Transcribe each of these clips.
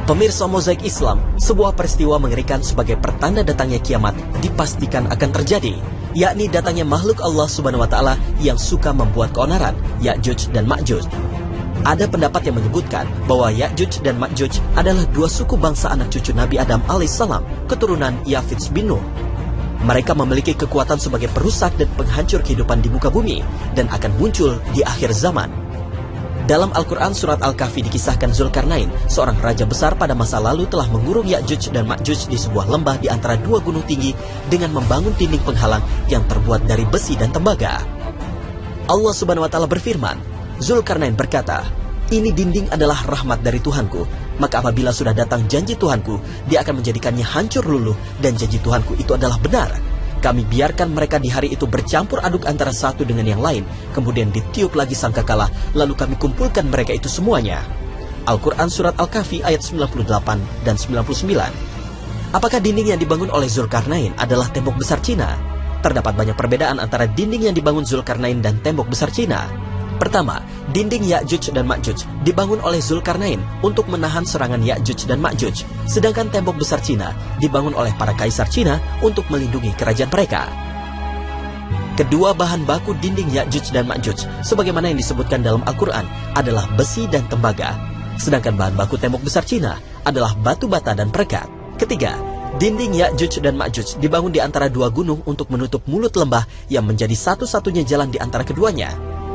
Pemirsa Mozaik Islam, sebuah peristiwa mengerikan sebagai pertanda datangnya kiamat dipastikan akan terjadi, yakni datangnya makhluk Allah Subhanahu wa Ta'ala yang suka membuat keonaran, Ya'juj dan Ma'juj. Ada pendapat yang menyebutkan bahwa Ya'juj dan Ma'juj adalah dua suku bangsa anak cucu Nabi Adam alaihissalam, keturunan Yafits bin Nuh. Mereka memiliki kekuatan sebagai perusak dan penghancur kehidupan di muka bumi dan akan muncul di akhir zaman. Dalam Al-Quran Surat Al-Kahfi dikisahkan Zulkarnain, seorang raja besar pada masa lalu telah mengurung Ya'juj dan Ma'juj di sebuah lembah di antara dua gunung tinggi dengan membangun dinding penghalang yang terbuat dari besi dan tembaga. Allah Subhanahu wa Ta'ala berfirman, Zulkarnain berkata, "Ini dinding adalah rahmat dari Tuhanku, maka apabila sudah datang janji Tuhanku, dia akan menjadikannya hancur luluh, dan janji Tuhanku itu adalah benar. Kami biarkan mereka di hari itu bercampur aduk antara satu dengan yang lain, kemudian ditiup lagi sangkakala, lalu kami kumpulkan mereka itu semuanya." Al-Quran Surat Al-Kahfi ayat 98 dan 99. Apakah dinding yang dibangun oleh Zulkarnain adalah tembok besar Cina? Terdapat banyak perbedaan antara dinding yang dibangun Zulkarnain dan tembok besar Cina. Pertama, dinding Ya'juj dan Ma'juj dibangun oleh Zulkarnain untuk menahan serangan Ya'juj dan Ma'juj, sedangkan tembok besar Cina dibangun oleh para kaisar Cina untuk melindungi kerajaan mereka. Kedua bahan baku dinding Ya'juj dan Ma'juj, sebagaimana yang disebutkan dalam Al-Quran, adalah besi dan tembaga, sedangkan bahan baku tembok besar Cina adalah batu bata dan perekat. Ketiga, dinding Ya'juj dan Ma'juj dibangun di antara dua gunung untuk menutup mulut lembah yang menjadi satu-satunya jalan di antara keduanya.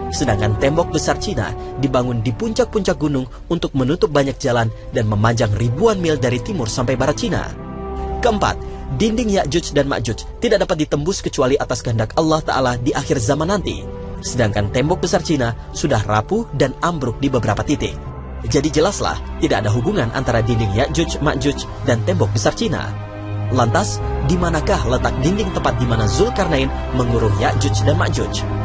Sedangkan tembok besar Cina dibangun di puncak-puncak gunung untuk menutup banyak jalan dan memanjang ribuan mil dari timur sampai barat Cina. Keempat, dinding Ya'juj dan Ma'juj tidak dapat ditembus kecuali atas kehendak Allah Ta'ala di akhir zaman nanti. Sedangkan tembok besar Cina sudah rapuh dan ambruk di beberapa titik. Jadi jelaslah tidak ada hubungan antara dinding Ya'juj, Ma'juj dan tembok besar Cina. Lantas, di manakah letak dinding tepat di mana Zulkarnain mengurung Ya'juj dan Ma'juj?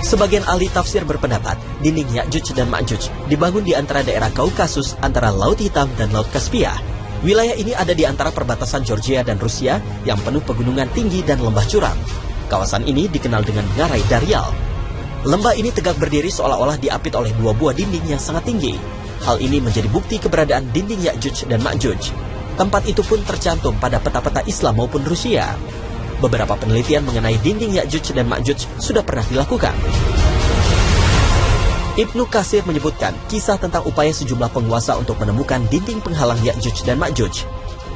Sebagian ahli tafsir berpendapat, dinding Ya'juj dan Ma'juj dibangun di antara daerah Kaukasus antara Laut Hitam dan Laut Kaspia. Wilayah ini ada di antara perbatasan Georgia dan Rusia yang penuh pegunungan tinggi dan lembah curam. Kawasan ini dikenal dengan Ngarai Daryal. Lembah ini tegak berdiri seolah-olah diapit oleh dua buah dinding yang sangat tinggi. Hal ini menjadi bukti keberadaan dinding Ya'juj dan Ma'juj. Tempat itu pun tercantum pada peta-peta Islam maupun Rusia. Beberapa penelitian mengenai dinding Ya'juj dan Ma'juj sudah pernah dilakukan. Ibnu Katsir menyebutkan kisah tentang upaya sejumlah penguasa untuk menemukan dinding penghalang Ya'juj dan Ma'juj.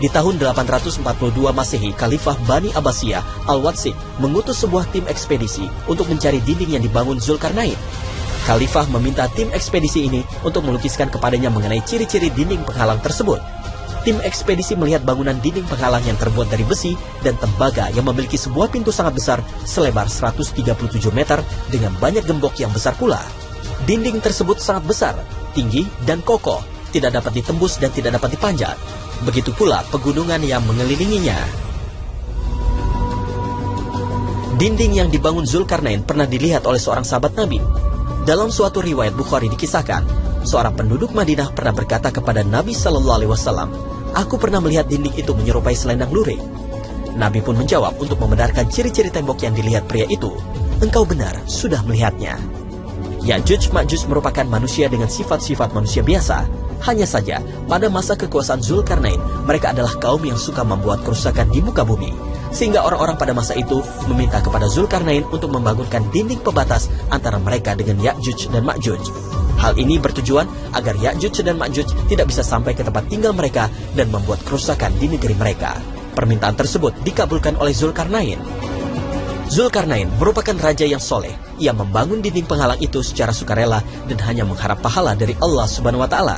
Di tahun 842 Masehi, Khalifah Bani Abbasiyah Al-Watsid mengutus sebuah tim ekspedisi untuk mencari dinding yang dibangun Zulkarnain. Khalifah meminta tim ekspedisi ini untuk melukiskan kepadanya mengenai ciri-ciri dinding penghalang tersebut. Tim ekspedisi melihat bangunan dinding penghalang yang terbuat dari besi dan tembaga yang memiliki sebuah pintu sangat besar selebar 137 meter dengan banyak gembok yang besar pula. Dinding tersebut sangat besar, tinggi, dan kokoh, tidak dapat ditembus dan tidak dapat dipanjat. Begitu pula pegunungan yang mengelilinginya. Dinding yang dibangun Zulkarnain pernah dilihat oleh seorang sahabat Nabi. Dalam suatu riwayat Bukhari dikisahkan, seorang penduduk Madinah pernah berkata kepada Nabi Shallallahu Alaihi Wasallam, "Aku pernah melihat dinding itu menyerupai selendang lurik." Nabi pun menjawab untuk membenarkan ciri-ciri tembok yang dilihat pria itu, "Engkau benar, sudah melihatnya." Ya'juj Ma'juj merupakan manusia dengan sifat-sifat manusia biasa. Hanya saja, pada masa kekuasaan Zulkarnain, mereka adalah kaum yang suka membuat kerusakan di muka bumi. Sehingga orang-orang pada masa itu meminta kepada Zulkarnain untuk membangunkan dinding pembatas antara mereka dengan Ya'juj dan Ma'juj. Hal ini bertujuan agar Ya'juj dan Ma'juj tidak bisa sampai ke tempat tinggal mereka dan membuat kerusakan di negeri mereka. Permintaan tersebut dikabulkan oleh Zulkarnain. Zulkarnain merupakan raja yang soleh. Ia membangun dinding penghalang itu secara sukarela dan hanya mengharap pahala dari Allah Subhanahu wa Ta'ala.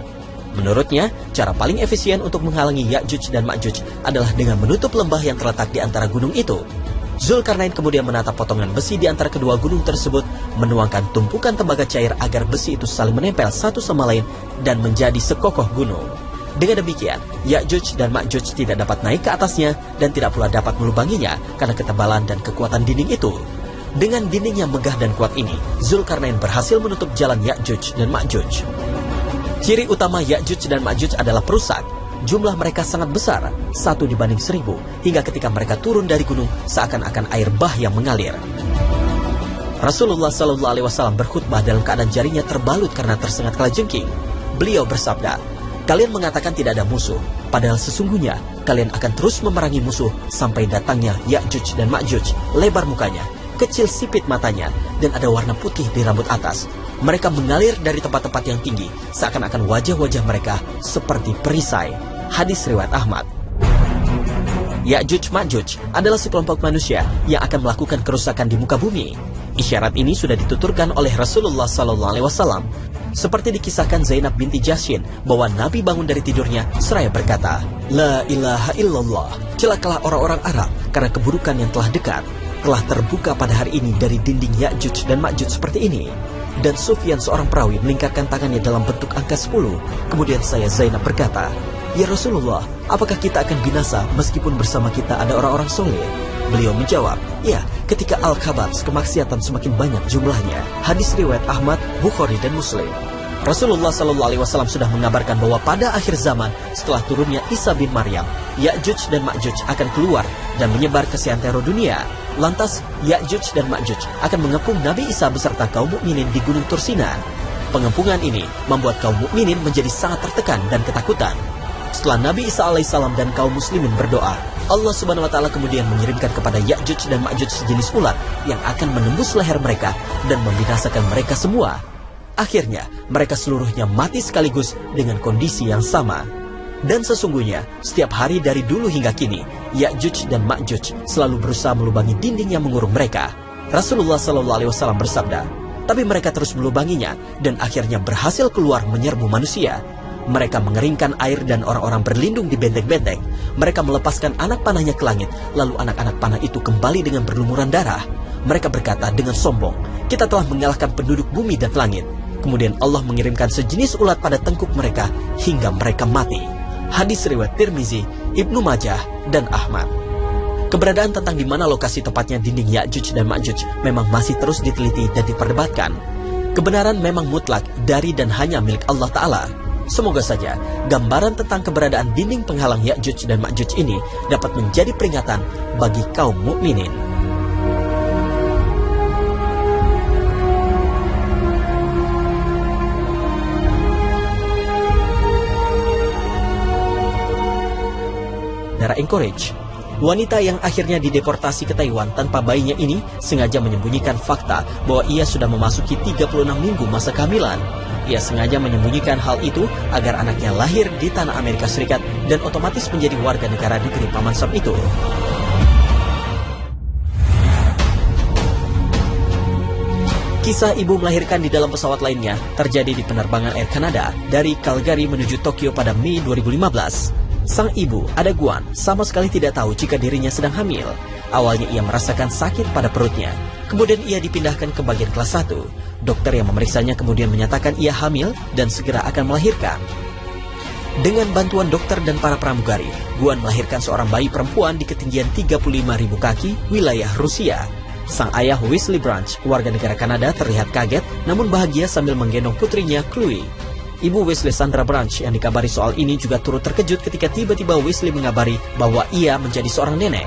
Menurutnya, cara paling efisien untuk menghalangi Ya'juj dan Ma'juj adalah dengan menutup lembah yang terletak di antara gunung itu. Zulkarnain kemudian menatap potongan besi di antara kedua gunung tersebut, menuangkan tumpukan tembaga cair agar besi itu saling menempel satu sama lain dan menjadi sekokoh gunung. Dengan demikian, Ya'juj dan Ma'juj tidak dapat naik ke atasnya dan tidak pula dapat melubanginya karena ketebalan dan kekuatan dinding itu. Dengan dinding yang megah dan kuat ini, Zulkarnain berhasil menutup jalan Ya'juj dan Ma'juj. Ciri utama Ya'juj dan Ma'juj adalah perusak. Jumlah mereka sangat besar, 1 dibanding 1000, hingga ketika mereka turun dari gunung seakan-akan air bah yang mengalir. Rasulullah Shallallahu Alaihi Wasallam berkhutbah dalam keadaan jarinya terbalut karena tersengat kalajengking. Beliau bersabda, "Kalian mengatakan tidak ada musuh, padahal sesungguhnya kalian akan terus memerangi musuh sampai datangnya Ya'juj dan Ma'juj. Lebar mukanya, kecil sipit matanya, dan ada warna putih di rambut atas. Mereka mengalir dari tempat-tempat yang tinggi, seakan-akan wajah-wajah mereka seperti perisai." Hadis riwayat Ahmad. Ya'juj Ma'juj adalah sekelompok manusia yang akan melakukan kerusakan di muka bumi. Isyarat ini sudah dituturkan oleh Rasulullah Sallallahu Alaihi Wasallam. Seperti dikisahkan Zainab binti Jahsyin bahwa Nabi bangun dari tidurnya seraya berkata, "La ilaha illallah, celakalah orang-orang Arab karena keburukan yang telah dekat. Telah terbuka pada hari ini dari dinding Ya'juj dan Ma'juj seperti ini." Dan Sufyan seorang perawi melingkarkan tangannya dalam bentuk angka 10. Kemudian saya Zainab berkata, "Ya Rasulullah, apakah kita akan binasa meskipun bersama kita ada orang-orang soleh?" Beliau menjawab, "Ya, ketika al-khabats, kemaksiatan semakin banyak jumlahnya." Hadis riwayat Ahmad, Bukhari, dan Muslim. Rasulullah Shallallahu Alaihi Wasallam sudah mengabarkan bahwa pada akhir zaman setelah turunnya Isa bin Maryam, Ya'juj dan Ma'juj akan keluar dan menyebar ke seantero dunia. Lantas Ya'juj dan Ma'juj akan mengepung Nabi Isa beserta kaum mukminin di Gunung Tursina. Pengepungan ini membuat kaum mukminin menjadi sangat tertekan dan ketakutan. Setelah Nabi Isa alaihissalam dan kaum muslimin berdoa, Allah Subhanahu wa Ta'ala kemudian mengirimkan kepada Ya'juj dan Ma'juj sejenis ulat yang akan menembus leher mereka dan membinasakan mereka semua. Akhirnya, mereka seluruhnya mati sekaligus dengan kondisi yang sama. Dan sesungguhnya, setiap hari dari dulu hingga kini, Ya'juj dan Ma'juj selalu berusaha melubangi dinding yang mengurung mereka. Rasulullah Shallallahu Alaihi Wasallam bersabda, tapi mereka terus melubanginya dan akhirnya berhasil keluar menyerbu manusia. Mereka mengeringkan air dan orang-orang berlindung di benteng-benteng. Mereka melepaskan anak panahnya ke langit, lalu anak-anak panah itu kembali dengan berlumuran darah. Mereka berkata dengan sombong, "Kita telah mengalahkan penduduk bumi dan langit." Kemudian Allah mengirimkan sejenis ulat pada tengkuk mereka hingga mereka mati. Hadis riwayat Tirmizi, Ibnu Majah, dan Ahmad. Keberadaan tentang di mana lokasi tepatnya dinding Ya'juj dan Ma'juj memang masih terus diteliti dan diperdebatkan. Kebenaran memang mutlak dari dan hanya milik Allah Ta'ala. Semoga saja gambaran tentang keberadaan dinding penghalang Ya'juj dan Ma'juj ini dapat menjadi peringatan bagi kaum mukminin. Dara Encourage. Wanita yang akhirnya dideportasi ke Taiwan tanpa bayinya ini sengaja menyembunyikan fakta bahwa ia sudah memasuki 36 minggu masa kehamilan. Ia sengaja menyembunyikan hal itu agar anaknya lahir di tanah Amerika Serikat dan otomatis menjadi warga negara negeri Paman Sam itu. Kisah ibu melahirkan di dalam pesawat lainnya terjadi di penerbangan Air Canada dari Calgary menuju Tokyo pada Mei 2015. Sang ibu, Ada Guan, sama sekali tidak tahu jika dirinya sedang hamil. Awalnya ia merasakan sakit pada perutnya. Kemudian ia dipindahkan ke bagian kelas 1. Dokter yang memeriksanya kemudian menyatakan ia hamil dan segera akan melahirkan. Dengan bantuan dokter dan para pramugari, Guan melahirkan seorang bayi perempuan di ketinggian 35.000 kaki wilayah Rusia. Sang ayah Wesley Branch, warga negara Kanada, terlihat kaget namun bahagia sambil menggendong putrinya Chloe. Ibu Wesley, Sandra Branch, yang dikabari soal ini juga turut terkejut ketika tiba-tiba Wesley mengabari bahwa ia menjadi seorang nenek.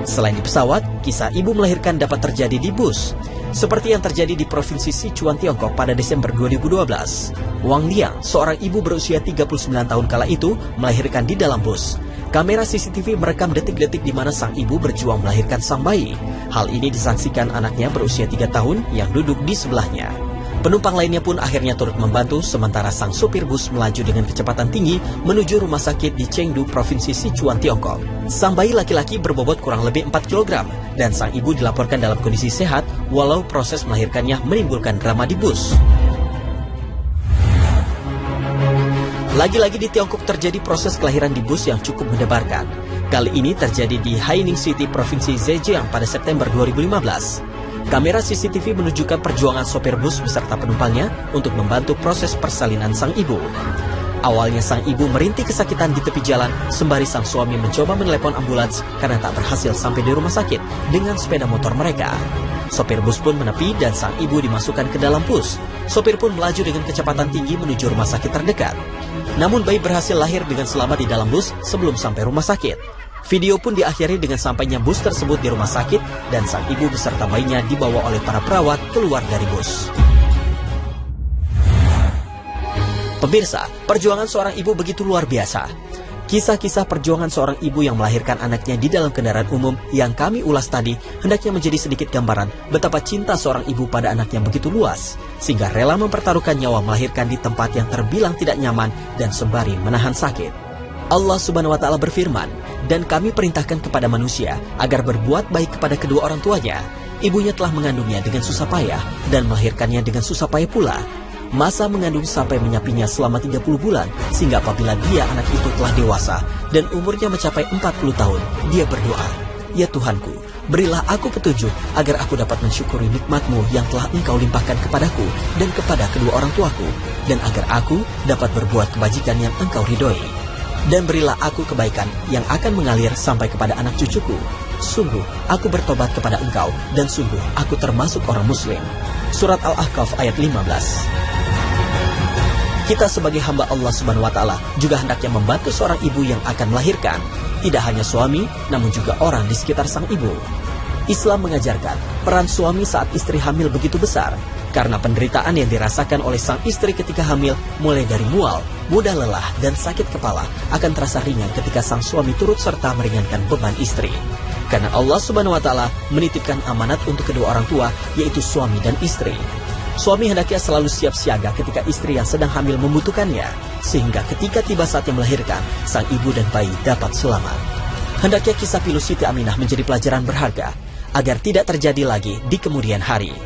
Selain di pesawat, kisah ibu melahirkan dapat terjadi di bus. Seperti yang terjadi di Provinsi Sichuan, Tiongkok pada Desember 2012. Wang Liang, seorang ibu berusia 39 tahun kala itu, melahirkan di dalam bus. Kamera CCTV merekam detik-detik di mana sang ibu berjuang melahirkan sang bayi. Hal ini disaksikan anaknya berusia 3 tahun yang duduk di sebelahnya. Penumpang lainnya pun akhirnya turut membantu, sementara sang supir bus melaju dengan kecepatan tinggi menuju rumah sakit di Chengdu, Provinsi Sichuan, Tiongkok. Sang bayi laki-laki berbobot kurang lebih 4 kg, dan sang ibu dilaporkan dalam kondisi sehat, walau proses melahirkannya menimbulkan drama di bus. Lagi-lagi di Tiongkok terjadi proses kelahiran di bus yang cukup mendebarkan. Kali ini terjadi di Haining City, Provinsi Zhejiang pada September 2015. Kamera CCTV menunjukkan perjuangan sopir bus beserta penumpangnya untuk membantu proses persalinan sang ibu. Awalnya sang ibu merintih kesakitan di tepi jalan, sembari sang suami mencoba menelepon ambulans karena tak berhasil sampai di rumah sakit dengan sepeda motor mereka. Sopir bus pun menepi dan sang ibu dimasukkan ke dalam bus. Sopir pun melaju dengan kecepatan tinggi menuju rumah sakit terdekat. Namun bayi berhasil lahir dengan selamat di dalam bus sebelum sampai rumah sakit. Dengan kondisi yang sangat kritis, sang ibu akhirnya meninggal dunia. Kisah ibu melahirkan di dalam pesawat lainnya terjadi di Calgary, Menuju Tokyo pada Mei 2015. Sang ibu, Ada Guan, sama sekali tidak tahu jika dirinya sedang hamil. Namun bayi berhasil lahir dengan selamat di dalam bus sebelum sampai rumah sakit. Video pun diakhiri dengan sampainya bus tersebut di rumah sakit dan sang ibu beserta bayinya dibawa oleh para perawat keluar dari bus. Pemirsa, perjuangan seorang ibu begitu luar biasa. Kisah-kisah perjuangan seorang ibu yang melahirkan anaknya di dalam kendaraan umum yang kami ulas tadi hendaknya menjadi sedikit gambaran betapa cinta seorang ibu pada anaknya begitu luas, sehingga rela mempertaruhkan nyawa melahirkan di tempat yang terbilang tidak nyaman dan sembari menahan sakit. Allah Subhanahu wa Ta'ala berfirman, "Dan kami perintahkan kepada manusia agar berbuat baik kepada kedua orang tuanya. Ibunya telah mengandungnya dengan susah payah dan melahirkannya dengan susah payah pula. Masa mengandung sampai menyapinya selama 30 bulan, sehingga apabila dia anak itu telah dewasa dan umurnya mencapai 40 tahun, dia berdoa, 'Ya Tuhanku, berilah aku petunjuk agar aku dapat mensyukuri nikmat-Mu yang telah Engkau limpahkan kepadaku dan kepada kedua orang tuaku, dan agar aku dapat berbuat kebajikan yang Engkau ridhoi. Dan berilah aku kebaikan yang akan mengalir sampai kepada anak cucuku. Sungguh, aku bertobat kepada Engkau, dan sungguh aku termasuk orang Muslim.'" Surat Al-Ahqaf ayat 15. Kita sebagai hamba Allah Subhanahu wa Ta'ala juga hendaknya membantu seorang ibu yang akan melahirkan. Tidak hanya suami, namun juga orang di sekitar sang ibu. Islam mengajarkan peran suami saat istri hamil begitu besar, karena penderitaan yang dirasakan oleh sang istri ketika hamil, mulai dari mual, mudah lelah, dan sakit kepala, akan terasa ringan ketika sang suami turut serta meringankan beban istri. Karena Allah Subhanahu wa Ta'ala menitipkan amanat untuk kedua orang tua, yaitu suami dan istri. Suami hendaknya selalu siap siaga ketika istri yang sedang hamil membutuhkannya, sehingga ketika tiba saatnya melahirkan, sang ibu dan bayi dapat selamat. Hendaknya kisah pilu Siti Aminah menjadi pelajaran berharga, agar tidak terjadi lagi di kemudian hari.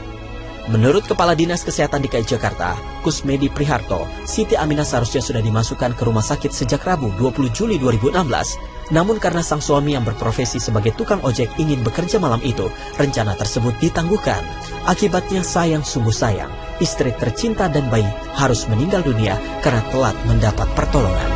Menurut Kepala Dinas Kesehatan DKI Jakarta, Kusmedi Priharto, Siti Aminah seharusnya sudah dimasukkan ke rumah sakit sejak Rabu 20 Juli 2016. Namun karena sang suami yang berprofesi sebagai tukang ojek ingin bekerja malam itu, rencana tersebut ditangguhkan. Akibatnya sayang sungguh sayang, istri tercinta dan bayi harus meninggal dunia karena telat mendapat pertolongan.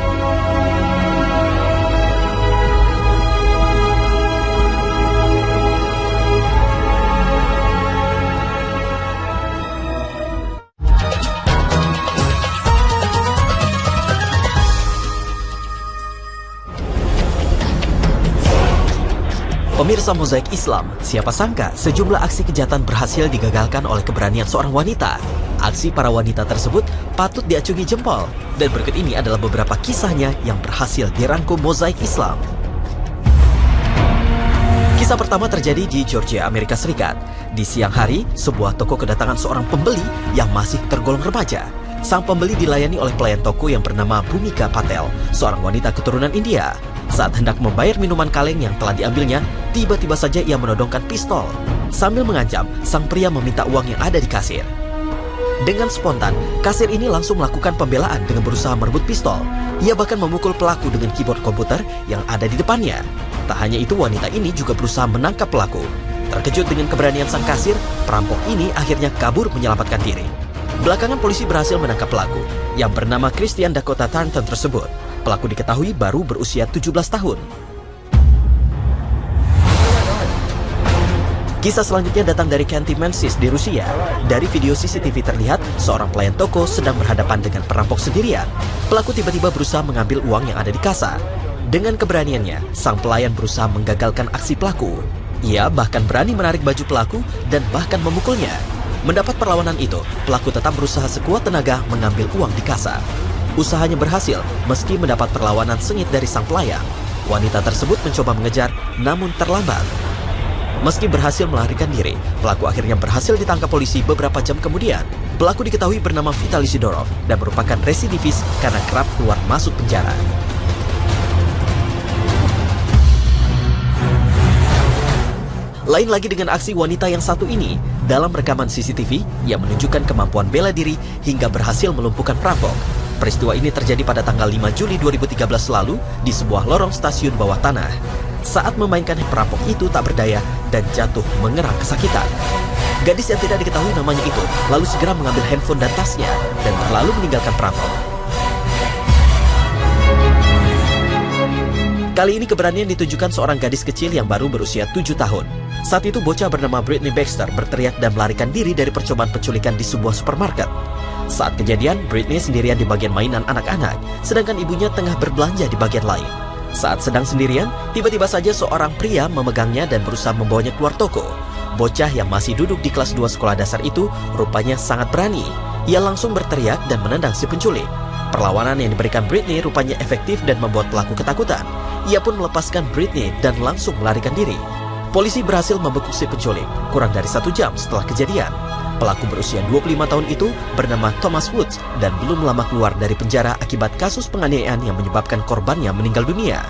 Pemirsa Mozaik Islam, siapa sangka sejumlah aksi kejahatan berhasil digagalkan oleh keberanian seorang wanita. Aksi para wanita tersebut patut diacungi jempol, dan berikut ini adalah beberapa kisahnya yang berhasil dirangkum Mozaik Islam. Kisah pertama terjadi di Georgia, Amerika Serikat. Di siang hari, sebuah toko kedatangan seorang pembeli yang masih tergolong remaja. Sang pembeli dilayani oleh pelayan toko yang bernama Bhumika Patel, seorang wanita keturunan India. Saat hendak membayar minuman kaleng yang telah diambilnya, tiba-tiba saja ia menodongkan pistol. Sambil mengancam, sang pria meminta uang yang ada di kasir. Dengan spontan, kasir ini langsung melakukan pembelaan dengan berusaha merebut pistol. Ia bahkan memukul pelaku dengan keyboard komputer yang ada di depannya. Tak hanya itu, wanita ini juga berusaha menangkap pelaku. Terkejut dengan keberanian sang kasir, perampok ini akhirnya kabur menyelamatkan diri. Belakangan polisi berhasil menangkap pelaku yang bernama Christian Dakota Thornton tersebut. Pelaku diketahui baru berusia 17 tahun. Kisah selanjutnya datang dari Khanty-Mansis di Rusia. Dari video CCTV terlihat seorang pelayan toko sedang berhadapan dengan perampok sendirian. Pelaku tiba-tiba berusaha mengambil uang yang ada di kasa. Dengan keberaniannya, sang pelayan berusaha menggagalkan aksi pelaku. Ia bahkan berani menarik baju pelaku dan bahkan memukulnya. Mendapat perlawanan itu, pelaku tetap berusaha sekuat tenaga mengambil uang di kasa. Usahanya berhasil meski mendapat perlawanan sengit dari sang pelayan. Wanita tersebut mencoba mengejar, namun terlambat. Meski berhasil melarikan diri, pelaku akhirnya berhasil ditangkap polisi beberapa jam kemudian. Pelaku diketahui bernama Vitaly Sidorov dan merupakan residivis karena kerap keluar masuk penjara. Lain lagi dengan aksi wanita yang satu ini. Dalam rekaman CCTV, ia menunjukkan kemampuan bela diri hingga berhasil melumpuhkan perampok. Peristiwa ini terjadi pada tanggal 5 Juli 2013 lalu di sebuah lorong stasiun bawah tanah. Saat memainkan perampok itu tak berdaya dan jatuh mengerang kesakitan. Gadis yang tidak diketahui namanya itu lalu segera mengambil handphone dan tasnya dan berlalu meninggalkan perampok. Kali ini keberanian ditunjukkan seorang gadis kecil yang baru berusia 7 tahun. Saat itu bocah bernama Brittany Baxter berteriak dan melarikan diri dari percobaan penculikan di sebuah supermarket. Saat kejadian, Brittany sendirian di bagian mainan anak-anak, sedangkan ibunya tengah berbelanja di bagian lain. Saat sedang sendirian, tiba-tiba saja seorang pria memegangnya dan berusaha membawanya keluar toko. Bocah yang masih duduk di kelas 2 sekolah dasar itu rupanya sangat berani. Ia langsung berteriak dan menendang si penculik. Perlawanan yang diberikan Britney rupanya efektif dan membuat pelaku ketakutan. Ia pun melepaskan Britney dan langsung melarikan diri. Polisi berhasil membekuk si penculik kurang dari 1 jam setelah kejadian. Pelaku berusia 25 tahun itu bernama Thomas Woods dan belum lama keluar dari penjara akibat kasus penganiayaan yang menyebabkan korbannya meninggal dunia.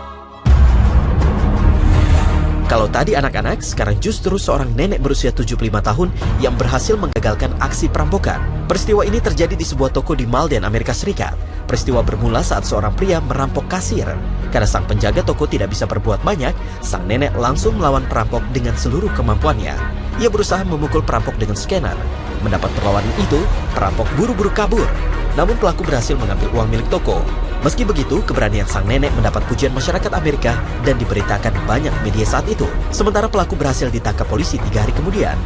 Kalau tadi anak-anak, sekarang justru seorang nenek berusia 75 tahun yang berhasil menggagalkan aksi perampokan. Peristiwa ini terjadi di sebuah toko di Malden, Amerika Serikat. Peristiwa bermula saat seorang pria merampok kasir. Karena sang penjaga toko tidak bisa berbuat banyak, sang nenek langsung melawan perampok dengan seluruh kemampuannya. Ia berusaha memukul perampok dengan scanner. Mendapat perlawanan itu, perampok buru-buru kabur. Namun pelaku berhasil mengambil uang milik toko. Meski begitu, keberanian sang nenek mendapat pujian masyarakat Amerika dan diberitakan banyak media saat itu. Sementara pelaku berhasil ditangkap polisi 3 hari kemudian.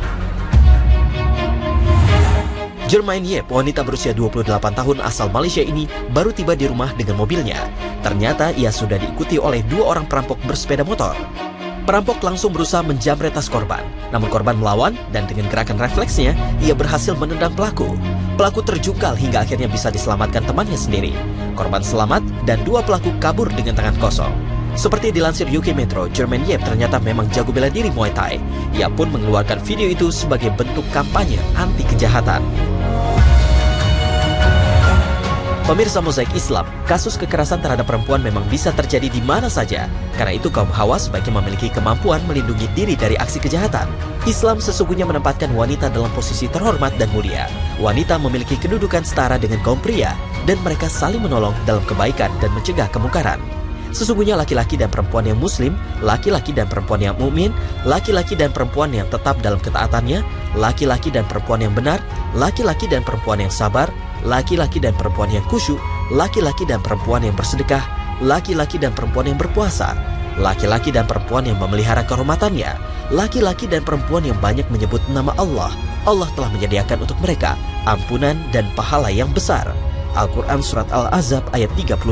Jermaine Yip, wanita berusia 28 tahun asal Malaysia ini, baru tiba di rumah dengan mobilnya. Ternyata ia sudah diikuti oleh 2 orang perampok bersepeda motor. Perampok langsung berusaha menjamret tas korban. Namun korban melawan dan dengan gerakan refleksnya, ia berhasil menendang pelaku. Pelaku terjungkal hingga akhirnya bisa diselamatkan temannya sendiri. Korban selamat dan 2 pelaku kabur dengan tangan kosong. Seperti dilansir UK Metro, Jermaine Yip ternyata memang jago bela diri Muay Thai. Ia pun mengeluarkan video itu sebagai bentuk kampanye anti kejahatan. Pemirsa Mozaik Islam, kasus kekerasan terhadap perempuan memang bisa terjadi di mana saja. Karena itu kaum hawa sebaiknya memiliki kemampuan melindungi diri dari aksi kejahatan. Islam sesungguhnya menempatkan wanita dalam posisi terhormat dan mulia. Wanita memiliki kedudukan setara dengan kaum pria, dan mereka saling menolong dalam kebaikan dan mencegah kemungkaran. Sesungguhnya laki-laki dan perempuan yang muslim, laki-laki dan perempuan yang mukmin, laki-laki dan perempuan yang tetap dalam ketaatannya, laki-laki dan perempuan yang benar, laki-laki dan perempuan yang sabar, laki-laki dan perempuan yang khusyuk, laki-laki dan perempuan yang bersedekah, laki-laki dan perempuan yang berpuasa, laki-laki dan perempuan yang memelihara kehormatannya, laki-laki dan perempuan yang banyak menyebut nama Allah. Allah telah menyediakan untuk mereka ampunan dan pahala yang besar. Al-Quran Surat Al-Ahzab ayat 35.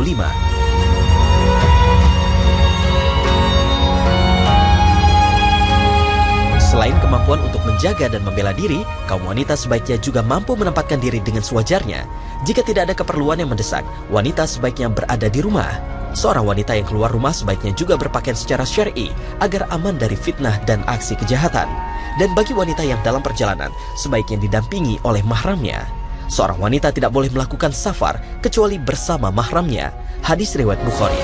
Selain kemampuan untuk menjaga dan membela diri, kaum wanita sebaiknya juga mampu menempatkan diri dengan sewajarnya. Jika tidak ada keperluan yang mendesak, wanita sebaiknya berada di rumah. Seorang wanita yang keluar rumah sebaiknya juga berpakaian secara syar'i agar aman dari fitnah dan aksi kejahatan. Dan bagi wanita yang dalam perjalanan, sebaiknya didampingi oleh mahramnya. Seorang wanita tidak boleh melakukan safar kecuali bersama mahramnya. Hadis riwayat Bukhari.